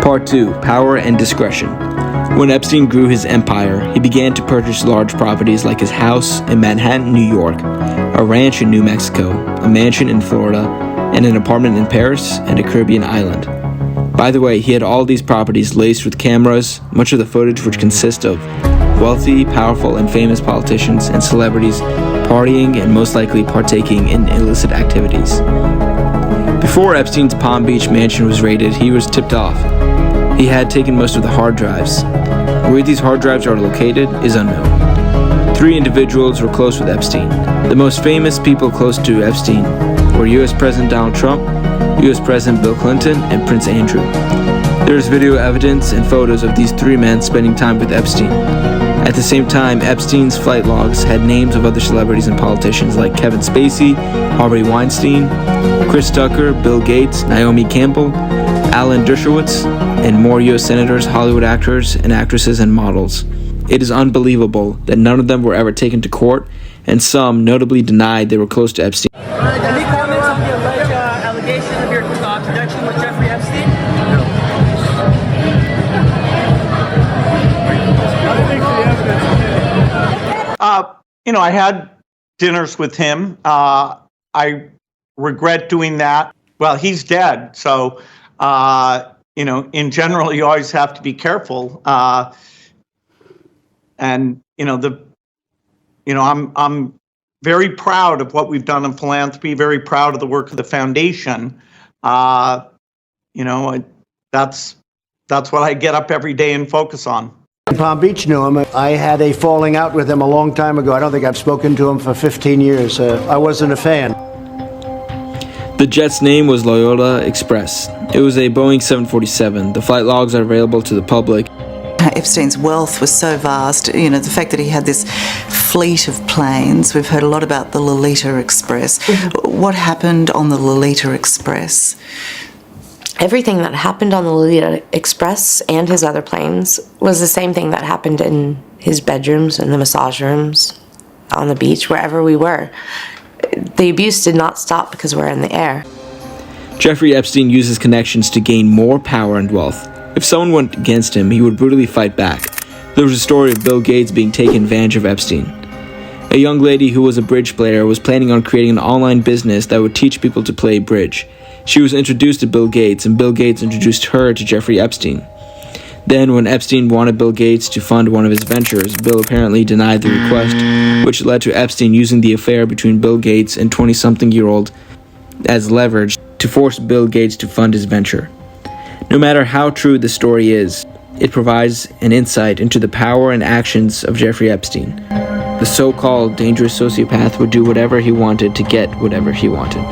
Part 2. Power and Discretion. When Epstein grew his empire, he began to purchase large properties like his house in Manhattan, New York, a ranch in New Mexico, a mansion in Florida, and an apartment in Paris and a Caribbean island. By the way, he had all these properties laced with cameras, much of the footage which consists of wealthy, powerful, and famous politicians and celebrities partying and most likely partaking in illicit activities. Before Epstein's Palm Beach mansion was raided, he was tipped off. He had taken most of the hard drives. Where these hard drives are located is unknown. 3 individuals were close with Epstein. The most famous people close to Epstein were U.S. President Donald Trump, U.S. President Bill Clinton, and Prince Andrew. There is video evidence and photos of these 3 men spending time with Epstein. At the same time, Epstein's flight logs had names of other celebrities and politicians like Kevin Spacey, Harvey Weinstein, Chris Tucker, Bill Gates, Naomi Campbell, Alan Dershowitz, and more U.S. senators, Hollywood actors and actresses, and models. It is unbelievable that none of them were ever taken to court, and some notably denied they were close to Epstein. Any comments on the alleged allegation of your connection with Jeffrey Epstein? I had dinners with him. I regret doing that. Well, he's dead, so in general, you always have to be careful. I'm very proud of what we've done in philanthropy. Very proud of the work of the foundation. That's what I get up every day and focus on. Palm Beach knew him. I had a falling out with him a long time ago. I don't think I've spoken to him for 15 years. I wasn't a fan. The jet's name was Loyola Express. It was a Boeing 747. The flight logs are available to the public. Epstein's wealth was so vast, the fact that he had this fleet of planes. We've heard a lot about the Lolita Express. What happened on the Lolita Express? Everything that happened on the Lolita Express and his other planes was the same thing that happened in his bedrooms, in the massage rooms, on the beach, wherever we were. The abuse did not stop because we're in the air. Jeffrey Epstein used his connections to gain more power and wealth. If someone went against him, he would brutally fight back. There was a story of Bill Gates being taken advantage of Epstein. A young lady who was a bridge player was planning on creating an online business that would teach people to play bridge. She was introduced to Bill Gates, and Bill Gates introduced her to Jeffrey Epstein. Then, when Epstein wanted Bill Gates to fund one of his ventures, Bill apparently denied the request, which led to Epstein using the affair between Bill Gates and 20-something-year-old as leverage to force Bill Gates to fund his venture. No matter how true the story is, it provides an insight into the power and actions of Jeffrey Epstein. The so-called dangerous sociopath would do whatever he wanted to get whatever he wanted.